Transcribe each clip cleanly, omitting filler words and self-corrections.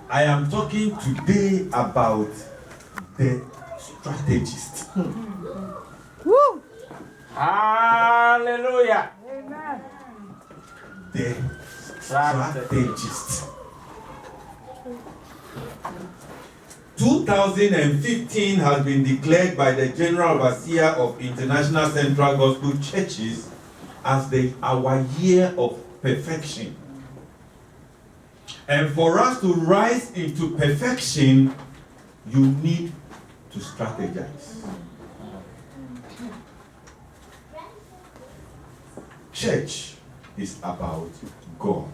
I am talking today about the strategist. Woo! Hallelujah. Amen. The strategist. 2015 has been declared by the General Overseer of International Central Gospel Churches as our year of perfection. And for us to rise into perfection, you need to strategize. Church is about God.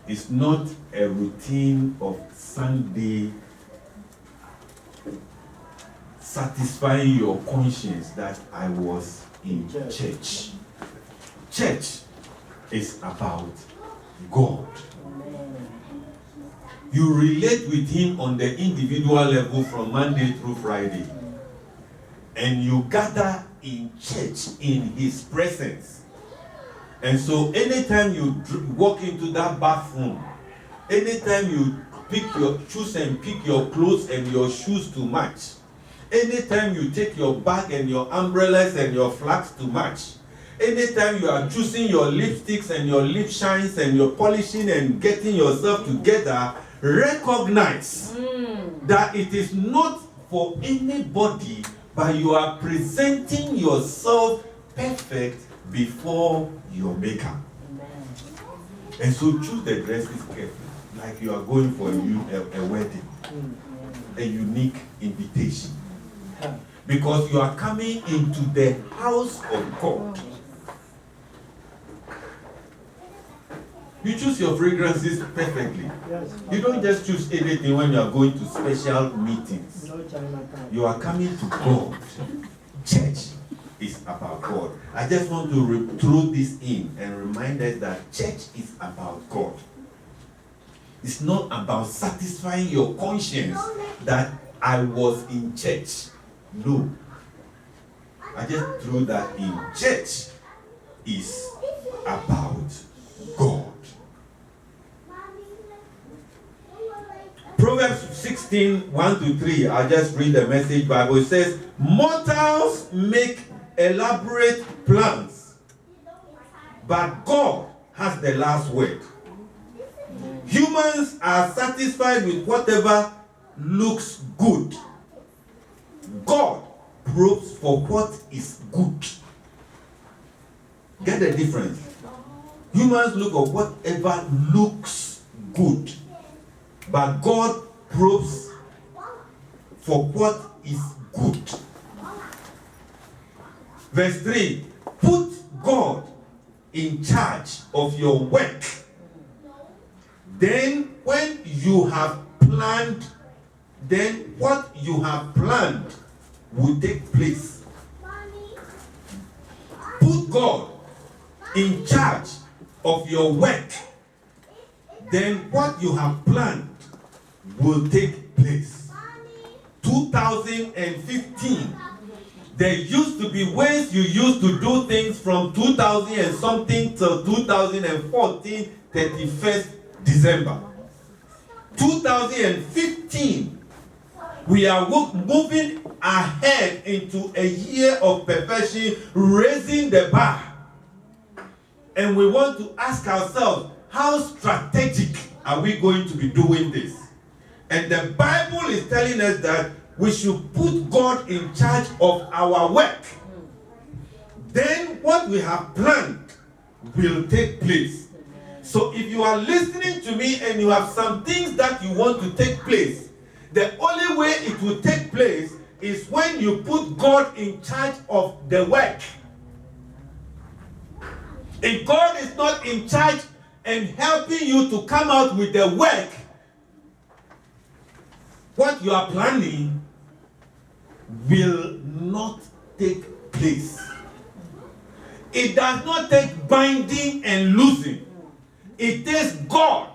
It's not a routine of Sunday satisfying your conscience that I was in church. Church is about God. You relate with Him on the individual level from Monday through Friday. And you gather in church in His presence. And so anytime you walk into that bathroom, anytime you choose and pick your clothes and your shoes to match, anytime you take your bag and your umbrellas and your flags to match, anytime you are choosing your lipsticks and your lip shines and your polishing and getting yourself together, recognize that it is not for anybody, but you are presenting yourself perfect before your maker. And so choose the dresses carefully, like you are going for a wedding, a unique invitation. Because you are coming into the house of God. You choose your fragrances perfectly. You don't just choose anything when you are going to special meetings. You are coming to God. Church is about God. I just want to throw this in and remind us that church is about God. It's not about satisfying your conscience that I was in church. No. I just threw that in. Church is about God. Proverbs 16, 1-3. I'll just read the Message Bible. It says, mortals make elaborate plans, but God has the last word. Humans are satisfied with whatever looks good. God probes for what is good. Get the difference? Humans look at whatever looks good, but God probes for what is good. Verse 3, put God in charge of your work. Then when you have planned, then what you have planned will take place. Put God in charge of your work. Then what you have planned will take place. 2015. There used to be ways you used to do things from 2000 and something till 2014, 31st December. 2015, we are moving ahead into a year of perfection, raising the bar. And we want to ask ourselves, how strategic are we going to be doing this? And the Bible is telling us that we should put God in charge of our work. Then what we have planned will take place. So if you are listening to me and you have some things that you want to take place, the only way it will take place is when you put God in charge of the work. If God is not in charge and helping you to come out with the work, what you are planning will not take place. It does not take binding and loosing. It takes God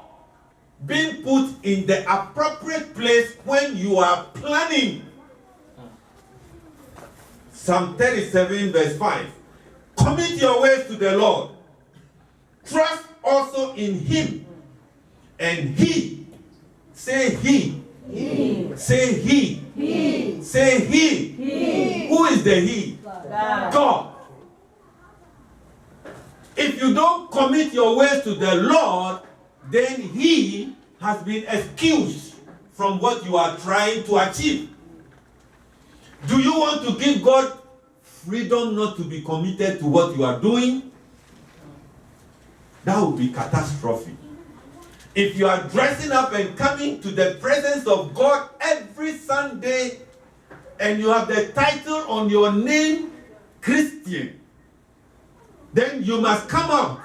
being put in the appropriate place when you are planning. Psalm 37 verse 5. Commit your ways to the Lord. Trust also in Him, And he, say he. He. Say he. He. Say he. He. Who is the he? God. God. If you don't commit your ways to the Lord, then he has been excused from what you are trying to achieve. Do you want to give God freedom not to be committed to what you are doing? That would be catastrophic. If you are dressing up and coming to the presence of God every Sunday and you have the title on your name, Christian, then you must come out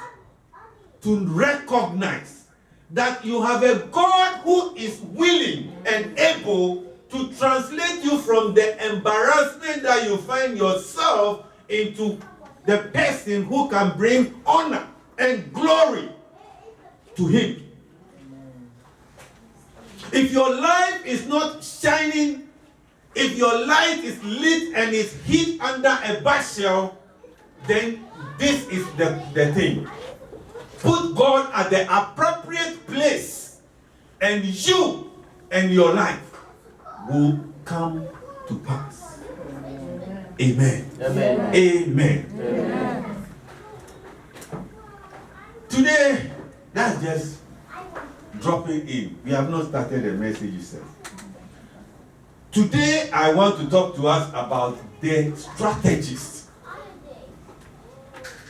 to recognize that you have a God who is willing and able to translate you from the embarrassment that you find yourself into the person who can bring honor and glory to him. If your life is not shining, if your light is lit and is hid under a bushel, then this is the thing. Put God at the appropriate place, and you and your life will come to pass. Amen. Amen. Amen. Amen. Today, that's just dropping in. We have not started the message itself. Today, I want to talk to us about the strategies.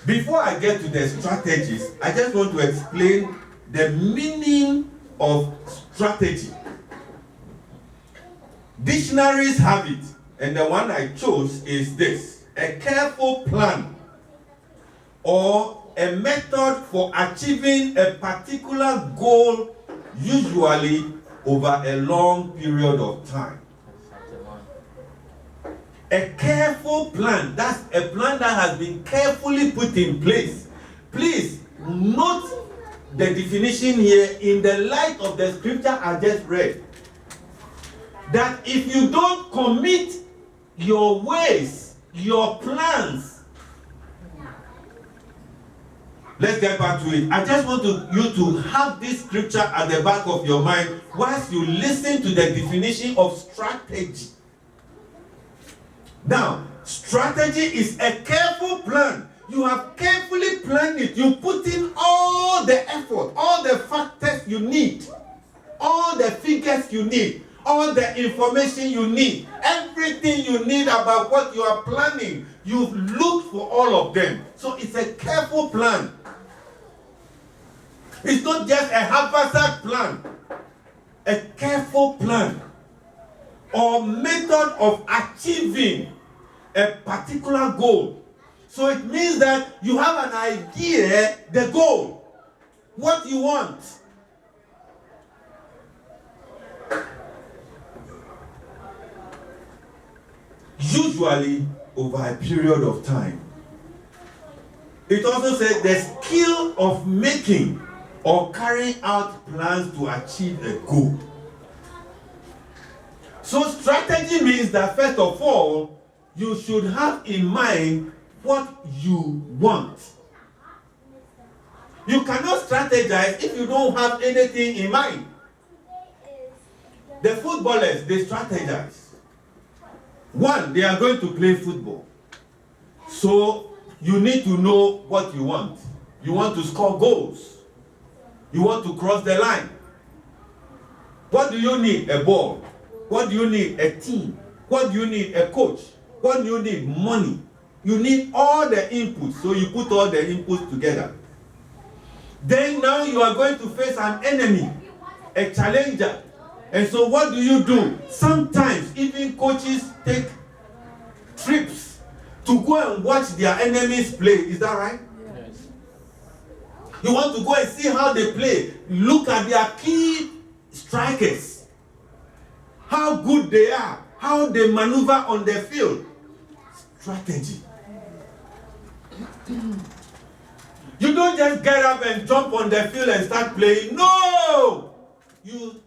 Before I get to the strategies, I just want to explain the meaning of strategy. Dictionaries have it, and the one I chose is this: a careful plan or a method for achieving a particular goal, usually over a long period of time. A careful plan, that's a plan that has been carefully put in place. Please note the definition here in the light of the scripture I just read. That if you don't commit your ways, your plans, let's get back to it. I just want you to have this scripture at the back of your mind whilst you listen to the definition of strategy. Now, strategy is a careful plan. You have carefully planned it. You put in all the effort, all the factors you need, all the figures you need, all the information you need, everything you need about what you are planning. You've looked for all of them. So it's a careful plan. It's not just a haphazard plan. A careful plan or method of achieving a particular goal. So it means that you have an idea, the goal, what you want. Usually over a period of time. It also said the skill of making or carrying out plans to achieve a goal. So strategy means that first of all, you should have in mind what you want. You cannot strategize if you don't have anything in mind. The footballers, they strategize. One, they are going to play football. So you need to know what you want. You want to score goals. You want to cross the line. What do you need? A ball. What do you need? A team. What do you need? A coach. What do you need? Money. You need all the inputs. So you put all the inputs together. Then now you are going to face an enemy, a challenger. And so what do? Sometimes even coaches take trips to go and watch their enemies play. Is that right? Yes. You want to go and see how they play. Look at their key strikers. How good they are. How they maneuver on the field. Strategy. You don't just get up and jump on the field and start playing. No! You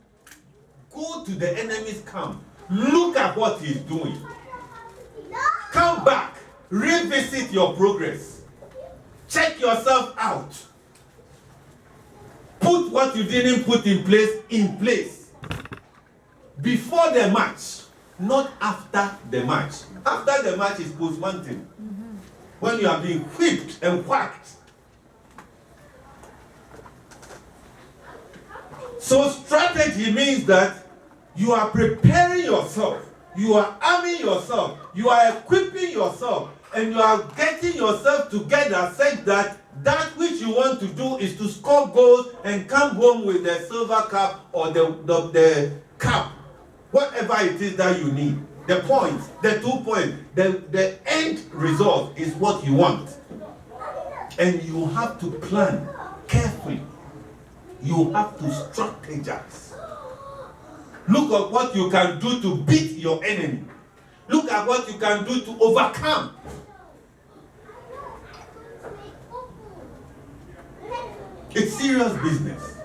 go to the enemy's camp. Look at what he's doing. Come back. Revisit your progress. Check yourself out. Put what you didn't put in place. Before the match, not after the match. After the match is post-mountain. When you are being whipped and whacked. So strategy means that you are preparing yourself. You are arming yourself. You are equipping yourself. And you are getting yourself together such that that which you want to do is to score goals and come home with the silver cup or the cup. Whatever it is that you need. The points, the 2 points, the end result is what you want. And you have to plan carefully. You have to strategize. Look at what you can do to beat your enemy. Look at what you can do to overcome. It's serious business.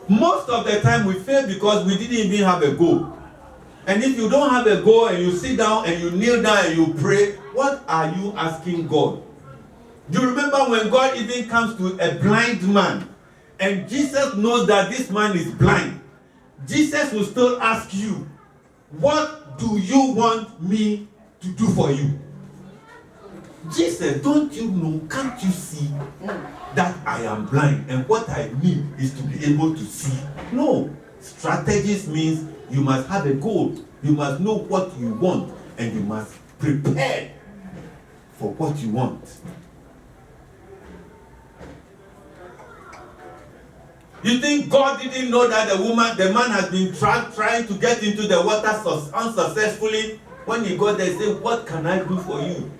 Most of the time we fail because we didn't even have a goal. And if you don't have a goal and you sit down and you kneel down and you pray, what are you asking God? Do you remember when God even comes to a blind man and Jesus knows that this man is blind? Jesus will still ask you, what do you want me to do for you? Jesus, don't you know, can't you see that I am blind and what I need is to be able to see? No. Strategies means you must have a goal. You must know what you want and you must prepare for what you want. You think God didn't know that the man has been trying to get into the water unsuccessfully? When he got there, he said, what can I do for you?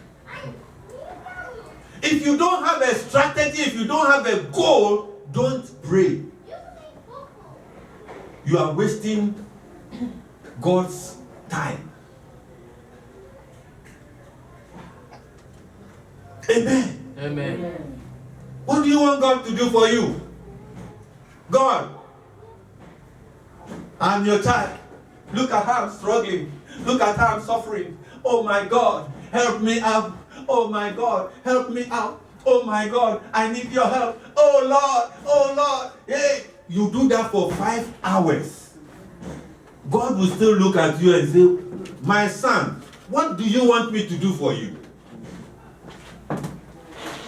If you don't have a strategy, if you don't have a goal, don't pray. You are wasting God's time. Amen. Amen. What do you want God to do for you? God, I'm your child. Look at how I'm struggling. Look at how I'm suffering. Oh my God, help me out. Oh my God, help me out. Oh my God, I need your help. Oh Lord. Hey, you do that for 5 hours. God will still look at you and say, my son, what do you want me to do for you?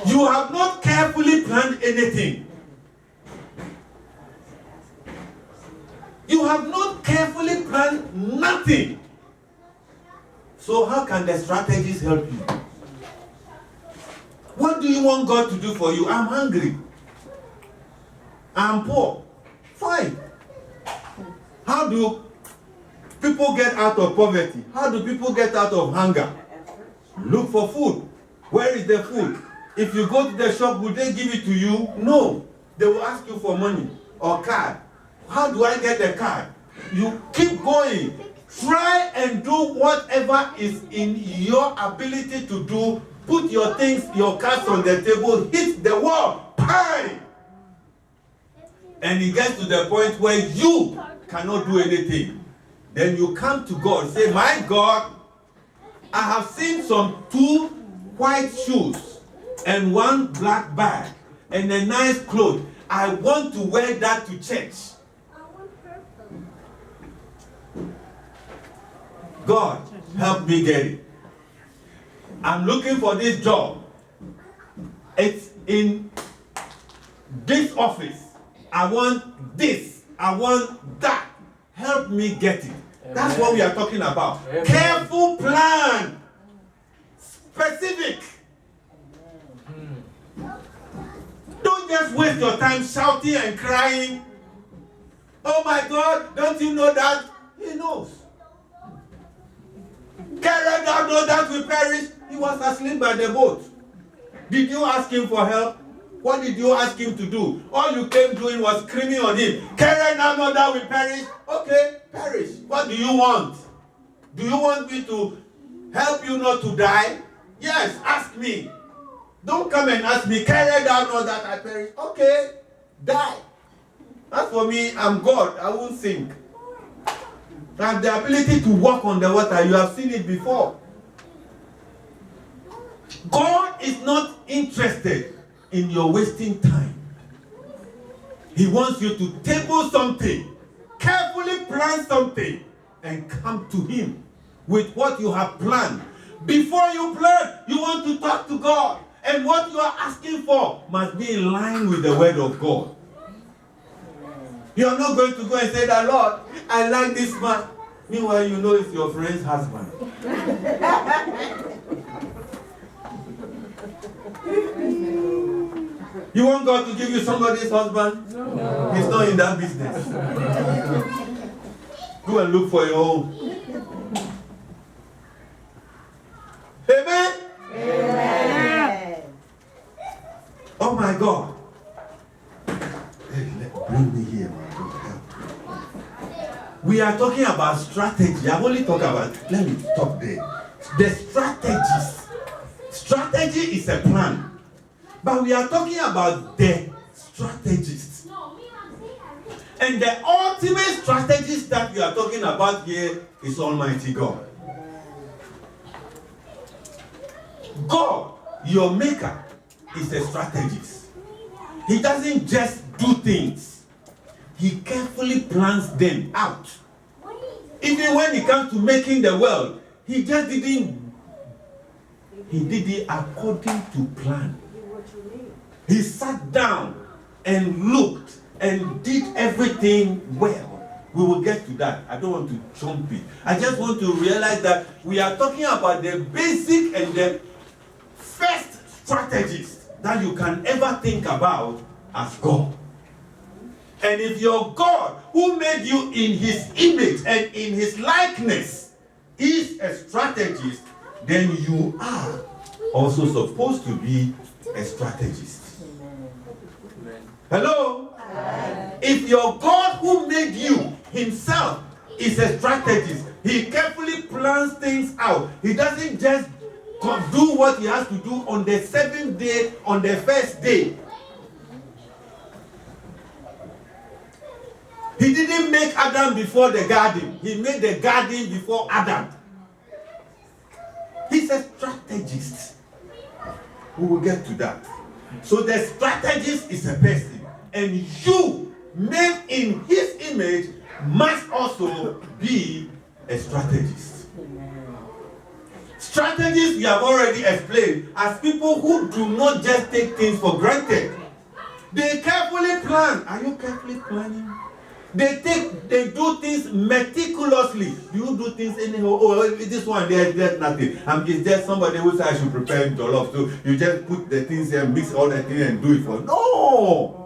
You have not carefully planned anything. You have not carefully planned nothing. So how can the strategies help you? What do you want God to do for you? I'm hungry. I'm poor. Fine. How do people get out of poverty? How do people get out of hunger? Look for food. Where is the food? If you go to the shop, will they give it to you? No. They will ask you for money or card. How do I get the card? You keep going. Try and do whatever is in your ability to do. Put your things, your cards on the table, hit the wall. Bang! And it gets to the point where you cannot do anything. Then you come to God. Say, my God, I have seen some 2 white shoes and 1 black bag and a nice cloth. I want to wear that to church. God, help me get it. I'm looking for this job. It's in this office. I want this. I want that. Help me get it. Amen. That's what we are talking about. Amen. Careful plan. Specific. Don't just waste your time shouting and crying. Oh my God, don't you know that? He knows. Carry thou know that we perish. He was asleep by the boat. Did you ask him for help? What did you ask him to do? All you came doing was screaming on him. Carry thou know that we perish. Okay, perish. What do you want? Do you want me to help you not to die? Yes, ask me. Don't come and ask me, carry thou know that I perish. Okay, die. As for me, I'm God. I won't sink. I have the ability to walk on the water. You have seen it before. God is not interested in your wasting time. He wants you to table something, carefully plan something, and come to him with what you have planned. Before you plan, you want to talk to God. And what you are asking for must be in line with the word of God. You are not going to go and say that, Lord, I like this man. Meanwhile, you know it's your friend's husband. You want God to give you somebody's husband? No. He's not in that business. Go and look for your own. Amen? Amen. Oh my God. Hey, bring me here, my God. Help. We are talking about strategy. I've only talked about, let me stop there. The strategies. Strategy is a plan. But we are talking about the strategists. And the ultimate strategist that we are talking about here is Almighty God. God, your maker, is a strategist. He doesn't just do things. He carefully plans them out. Even when it comes to making the world, he just didn't. He did it according to plan. He sat down and looked and did everything well. We will get to that. I don't want to jump it. I just want to realize that we are talking about the basic and the first strategies that you can ever think about as God. And if your God, who made you in his image and in his likeness, is a strategist, then you are also supposed to be a strategist. Hello? If your God who made you himself is a strategist, he carefully plans things out. He doesn't just do what he has to do on the seventh day, on the first day. He didn't make Adam before the garden. He made the garden before Adam. He's a strategist. We will get to that. So the strategist is a person. And you, made in his image, must also be a strategist. Strategists, we have already explained, as people who do not just take things for granted. They carefully plan. Are you carefully planning? They do things meticulously. Do you do things anyhow? Oh, this one, there's nothing. It's just somebody who said I should prepare jollof. So you just put the things here, mix all the things and do it for. No!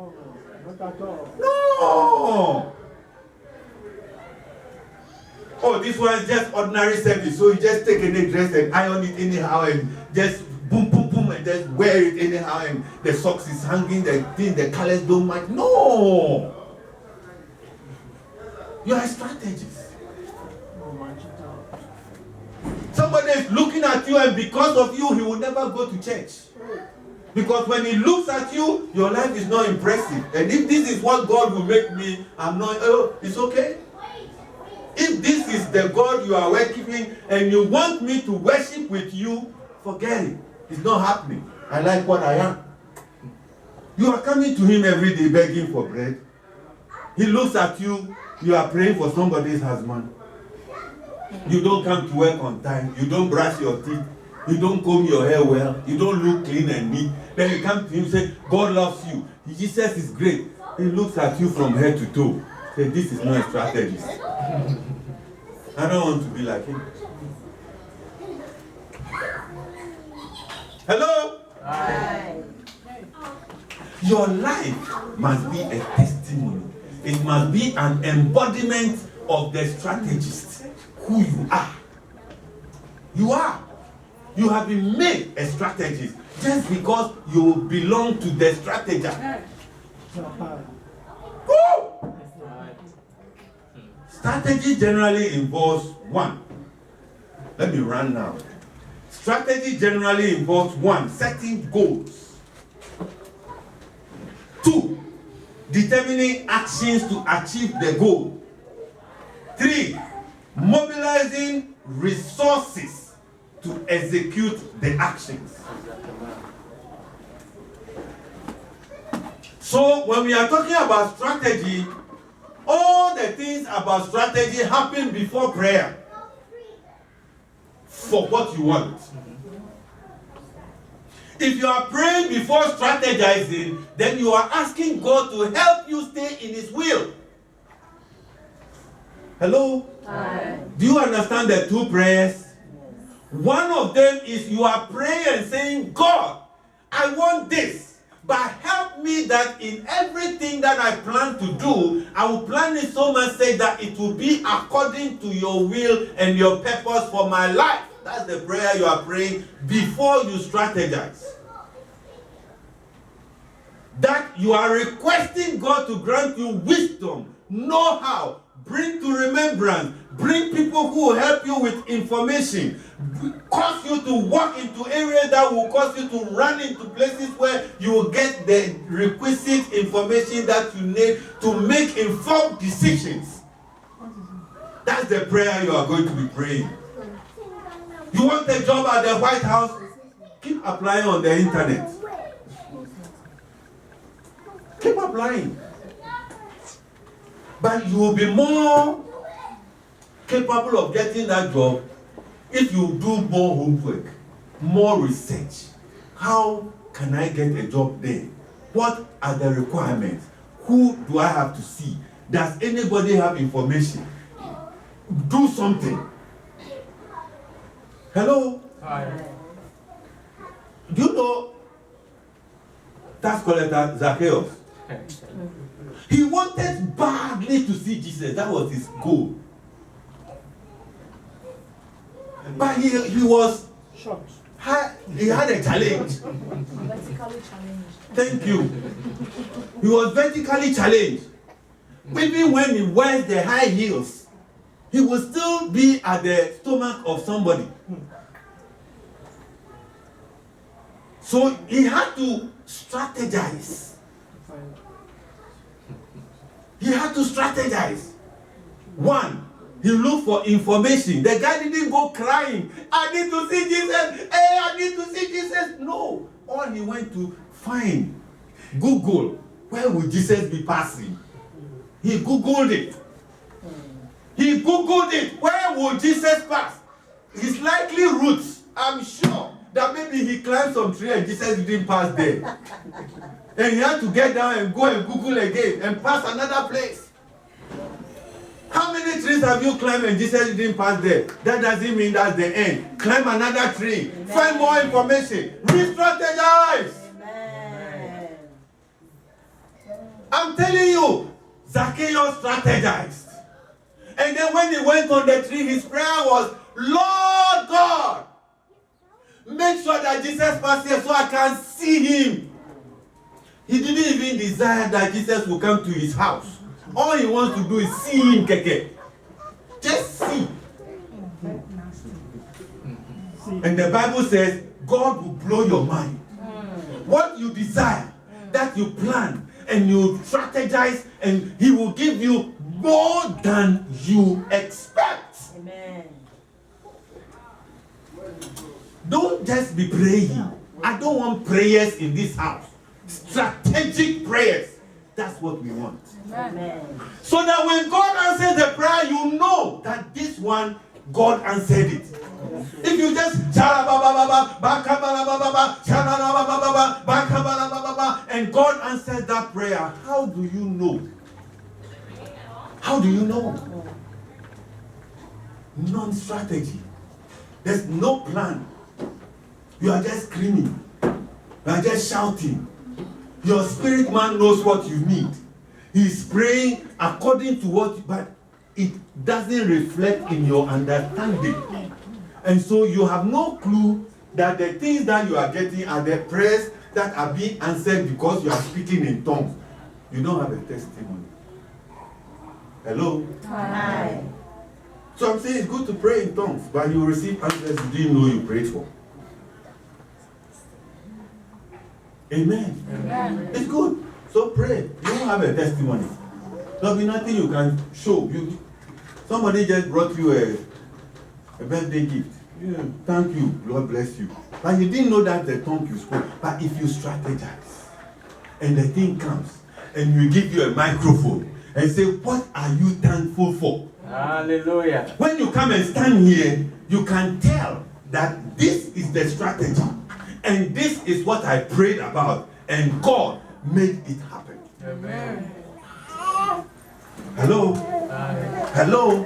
No! Oh, this one is just ordinary service. So you just take any dress and iron it anyhow and just boom, boom, boom, and just wear it anyhow and the socks is hanging, the thing, the colors don't match. No! You are a strategist. Somebody is looking at you, and because of you, he will never go to church. Because when he looks at you, your life is not impressive. And if this is what God will make me, I'm not, oh, it's okay. If this is the God you are worshiping and you want me to worship with you, forget it. It's not happening. I like what I am. You are coming to him every day begging for bread. He looks at you. You are praying for somebody's husband. You don't come to work on time. You don't brush your teeth. You don't comb your hair well. You don't look clean and neat. Then you come to him and say, God loves you. Jesus is great. He looks at you from head to toe. Say, this is not a strategist. I don't want to be like him. Hello? Hi. Your life must be a testimony. It must be an embodiment of the strategist, who you are. You are. You have been made a strategist just because you belong to the strategy. Woo! Strategy generally involves one. Let me run now. Strategy generally involves one, setting goals. Two, determining actions to achieve the goal. Three, mobilizing resources to execute the actions. So when we are talking about strategy, all the things about strategy happen before prayer for what you want. If you are praying before strategizing, then you are asking God to help you stay in His will. Hello? Aye. Do you understand the two prayers? One of them is you are praying and saying, God, I want this, but help me that in everything that I plan to do, I will plan it so much so that it will be according to your will and your purpose for my life. That's the prayer you are praying before you strategize. That you are requesting God to grant you wisdom, know-how, bring to remembrance, bring people who will help you with information, cause you to walk into areas that will cause you to run into places where you will get the requisite information that you need to make informed decisions. That's the prayer you are going to be praying. You want a job at the White House? Keep applying on the internet. Keep applying. But you will be more capable of getting that job if you do more homework, more research. How can I get a job there? What are the requirements? Who do I have to see? Does anybody have information? Do something. Hello? Hi. Do you know tax collector Zacchaeus? He wanted badly to see Jesus. That was his goal. But he was Short. he had a challenge. Vertically challenged. Thank you. He was vertically challenged. Even when he wears the high heels, he will still be at the stomach of somebody. So he had to strategize. He had to strategize. One, he looked for information. The guy didn't go crying. I need to see Jesus. Hey, I need to see Jesus. No. All he went to find, Google, where will Jesus be passing? He Googled it. He Googled it. Where will Jesus pass? His likely routes, I'm sure that maybe he climbed some tree and Jesus didn't pass there. And he had to get down and go and Google again and pass another place. How many trees have you climbed and Jesus didn't pass there? That doesn't mean that's the end. Climb another tree. Amen. Find more information. Re-strategize. Amen. I'm telling you, Zacchaeus strategized. And then when he went on the tree, his prayer was, Lord God, make sure that Jesus passes here so I can see him. He didn't even desire that Jesus will come to his house. All he wants to do is see him, keke. Just see. And the Bible says, God will blow your mind. What you desire, that you plan, and you strategize, and he will give you more than you expect. Amen. Don't just be praying. I don't want prayers in this house. Strategic prayers. That's what we want. Amen. So that when God answers the prayer, you know that this one, God answered it. If you just and God answers that prayer, how do you know? How do you know? Non-strategy. There's no plan. You are just screaming. You are just shouting. Your spirit man knows what you need. He's praying according to what, but it doesn't reflect in your understanding. And so you have no clue that the things that you are getting are the prayers that are being answered because you are speaking in tongues. You don't have a testimony. Hello? Hi. So I'm saying it's good to pray in tongues, but you receive answers you didn't know you prayed for. Amen. Amen. It's good. So pray. You don't have a testimony. There'll be nothing you can show. Somebody just brought you a birthday gift. Yeah, thank you. Lord bless you. But you didn't know that the tongue you spoke. But if you strategize and the thing comes, and we give you a microphone and say, what are you thankful for? Hallelujah. When you come and stand here, you can tell that this is the strategy and this is what I prayed about and God made it happen. Amen. Hello? Hello?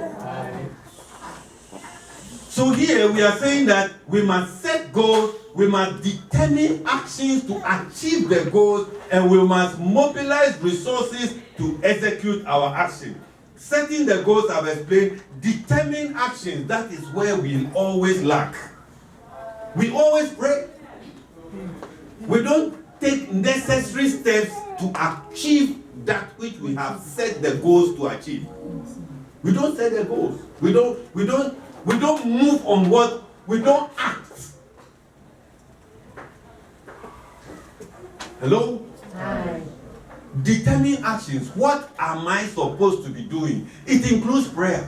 So here we are saying that we must set goals, we must determine actions to achieve the goals, and we must mobilize resources to execute our action. Setting the goals I've explained, determine actions, that is where we always lack. We always pray. We don't take necessary steps to achieve that which we have set the goals to achieve. We don't set the goals. We don't move on what we don't act. Hello? Hi. Determine actions. What am I supposed to be doing? It includes prayer.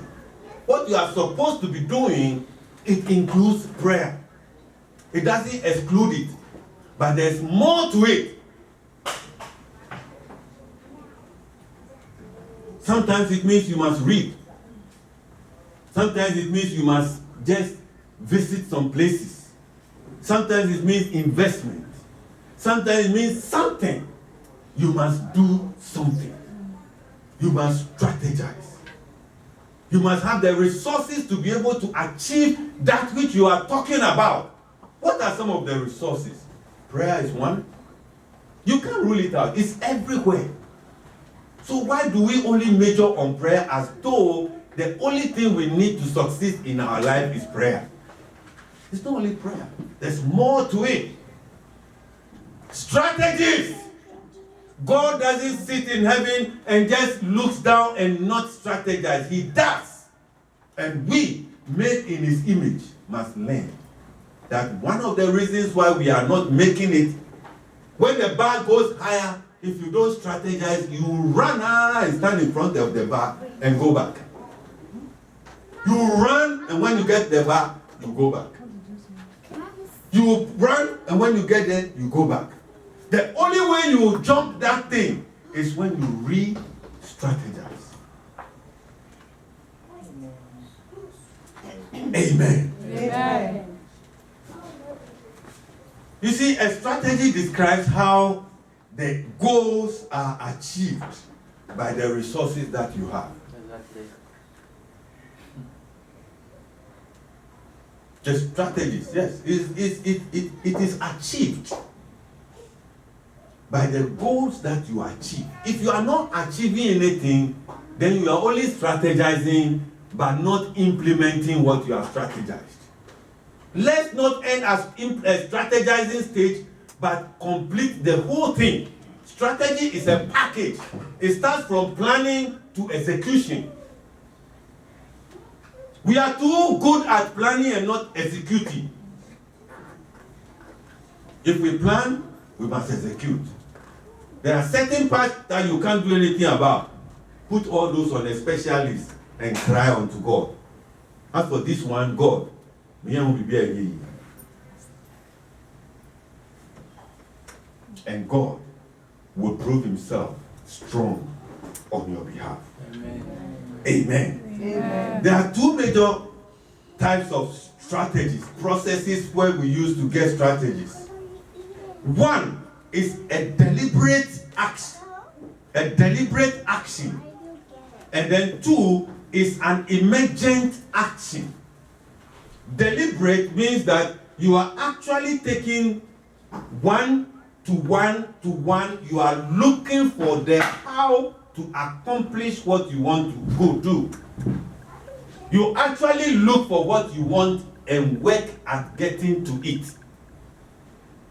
What you are supposed to be doing, it includes prayer. It doesn't exclude it. But there's more to it. Sometimes it means you must read. Sometimes it means you must just visit some places. Sometimes it means investment. Sometimes it means something. You must do something. You must strategize. You must have the resources to be able to achieve that which you are talking about. What are some of the resources? Prayer is one. You can't rule it out. It's everywhere. So why do we only major on prayer as though the only thing we need to succeed in our life is prayer? It's not only prayer. There's more to it. Strategies. God doesn't sit in heaven and just looks down and not strategize. He does. And we, made in his image, must learn that one of the reasons why we are not making it, when the bar goes higher, if you don't strategize, you run and stand in front of the bar and go back. You run, and when you get the bar, you go back. You run, and when you get there, you go back. The only way you will jump that thing is when you re-strategize. Amen. Amen. You see, a strategy describes how the goals are achieved by the resources that you have. Exactly. The strategies, yes, it is achieved by the goals that you achieve. If you are not achieving anything, then you are only strategizing but not implementing what you have strategized. Let's not end as a strategizing stage, but complete the whole thing. Strategy is a package. It starts from planning to execution. We are too good at planning and not executing. If we plan, we must execute. There are certain parts that you can't do anything about. Put all those on a special list and cry unto God. As for this one, God, and God will prove himself strong on your behalf. Amen. Amen. Amen. There are two major types of strategies, processes where we use to get strategies. One is a deliberate action. And then two is an emergent action. Deliberate means that you are actually taking one to one to one. You are looking for the how to accomplish what you want to go do. You actually look for what you want and work at getting to it.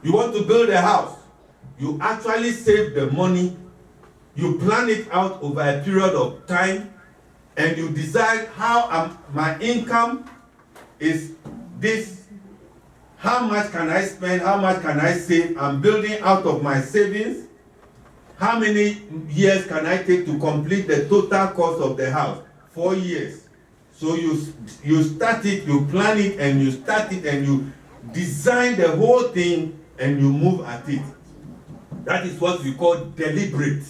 You want to build a house. You actually save the money. You plan it out over a period of time. And you decide how my income is this. How much can I spend? How much can I save? I'm building out of my savings. How many years can I take to complete the total cost of the house? 4 years. So you start it, you plan it, and you start it, and you design the whole thing, and you move at it. That is what we call deliberate.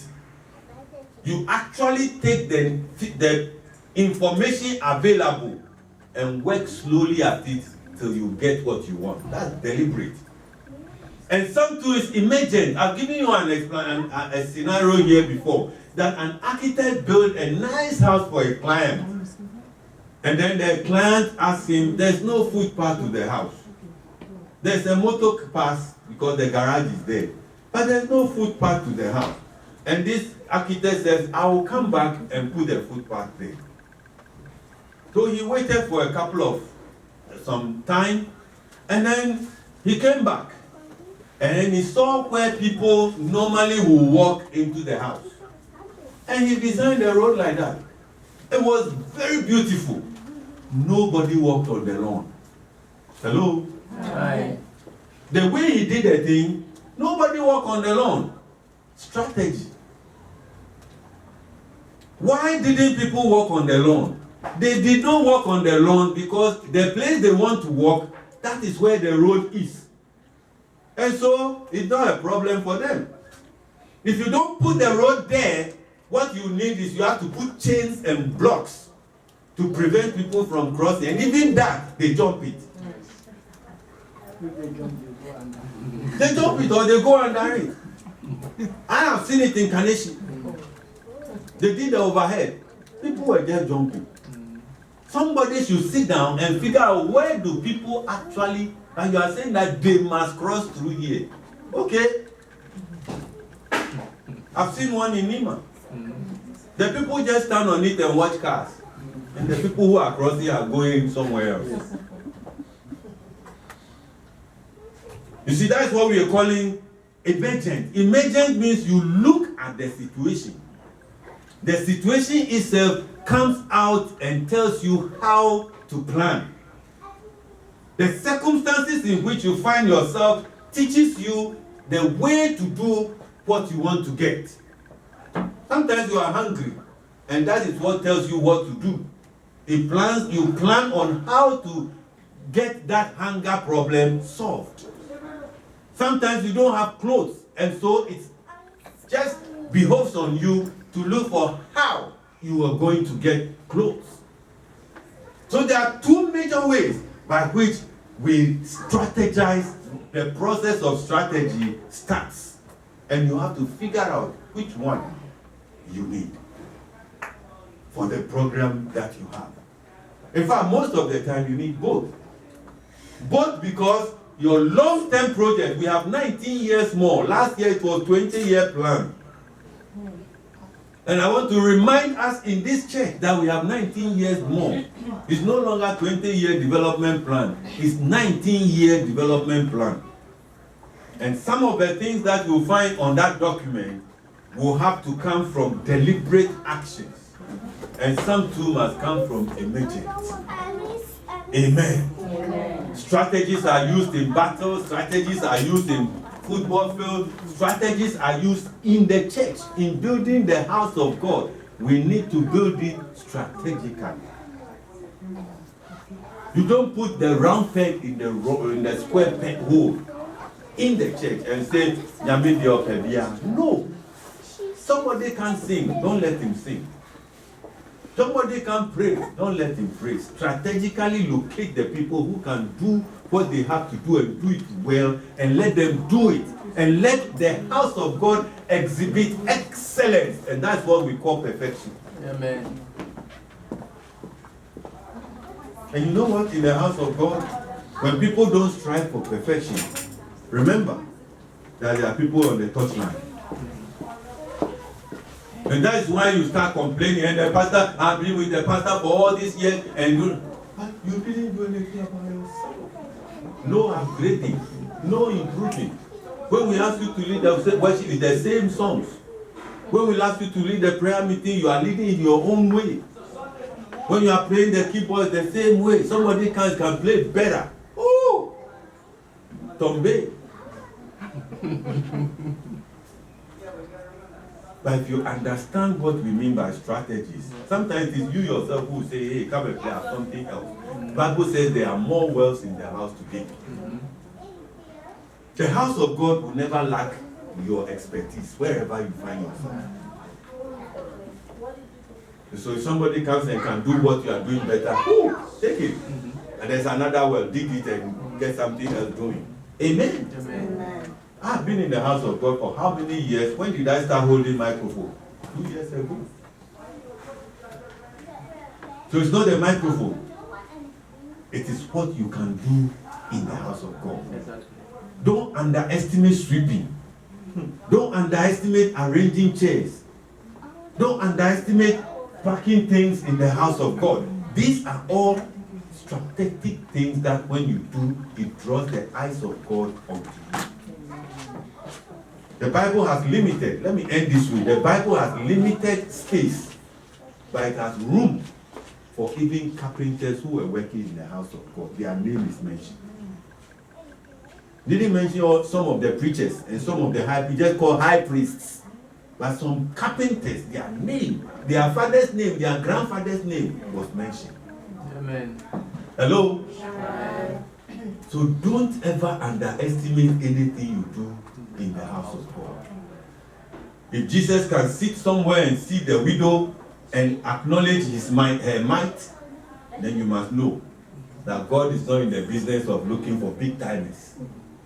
You actually take the information available and work slowly at it till you get what you want. That's deliberate. And some too is emergent. I've given you a scenario here before that an architect built a nice house for a client. And then the client asks him, there's no footpath to the house. There's a motor pass because the garage is there. But there's no footpath to the house. And this architect says, I will come back and put a footpath there. So he waited for a couple of some time, and then he came back. And then he saw where people normally will walk into the house. And he designed the road like that. It was very beautiful. Nobody walked on the lawn. Hello? Aye. The way he did the thing, nobody walked on the lawn. Strategy. Why didn't people walk on the lawn? They did not walk on the lawn because the place they want to walk, that is where the road is. And so, it's not a problem for them. If you don't put the road there, what you need is you have to put chains and blocks to prevent people from crossing. And even that, they jump it. They jump it or they go under it. I have seen it in Carnation. They did the overhead. People were just jumping. Somebody should sit down and figure out where do people actually, and you are saying that they must cross through here. Okay. I've seen one in Nima. The people just stand on it and watch cars. And the people who are crossing are going somewhere else. You see, that's what we are calling emergent. Emergent means you look at the situation. The situation itself comes out and tells you how to plan. The circumstances in which you find yourself teaches you the way to do what you want to get. Sometimes you are hungry, and that is what tells you what to do. You plan on how to get that hunger problem solved. Sometimes you don't have clothes, and so it just behoves on you to look for how you are going to get clothes. So there are two major ways by which we strategize. The process of strategy starts, and you have to figure out which one you need for the program that you have. In fact, most of the time you need both. Both because your long-term project, we have 19 years more. Last year it was 20-year plan. And I want to remind us in this church that we have 19 years more. It's no longer 20-year development plan. It's 19-year development plan. And some of the things that you'll find on that document will have to come from deliberate actions. And some too must come from emergence. Amen. Amen. Strategies are used in battles. Strategies are used in football field. Strategies are used in the church. In building the house of God, we need to build it strategically. You don't put the round peg in the square peg hole in the church and say, no. Somebody can sing, don't let him sing. Somebody can pray, don't let him pray. Strategically locate the people who can do what they have to do and do it well, and let them do it. And let the house of God exhibit excellence. And that's what we call perfection. Amen. And you know what? In the house of God, when people don't strive for perfection, remember that there are people on the touchline. And that is why you start complaining, and the pastor, I've been with the pastor for all these years, and but you didn't do anything about yourself. No upgrading, no improving. When we ask you to lead the worship, it's the same songs. When we ask you to lead the prayer meeting, you are leading in your own way. When you are playing the keyboard the same way, somebody can play better. Oh, Tombe. But if you understand what we mean by strategies, sometimes it's you yourself who say, hey, come and play something else. The Bible says there are more wells in the house today. The house of God will never lack your expertise wherever you find yourself. So if somebody comes and can do what you are doing better, take it. And there's another well, dig it and get something else doing. Amen. Amen. I've been in the house of God for how many years? When did I start holding microphone? 2 years ago. So it's not the microphone. It is what you can do in the house of God. Exactly. Don't underestimate sweeping. Don't underestimate arranging chairs. Don't underestimate packing things in the house of God. These are all strategic things that when you do, it draws the eyes of God onto you. The Bible has limited, let me end this way. The Bible has limited space, but it has room for even carpenters who were working in the house of God. Their name is mentioned. Didn't mention some of the preachers and some of the high priests, just called high priests. But some carpenters, their name, their father's name, their grandfather's name was mentioned. Amen. Hello? Amen. So don't ever underestimate anything you do in the house of God. If Jesus can sit somewhere and see the widow and acknowledge his might, her might, then you must know that God is not in the business of looking for big timers.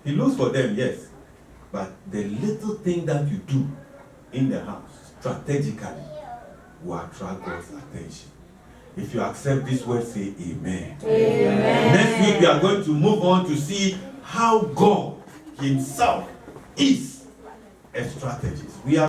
He looks for them, yes. But the little thing that you do in the house, strategically, will attract God's attention. If you accept this word, say amen. Amen. Next week, we are going to move on to see how God himself is a strategist. We are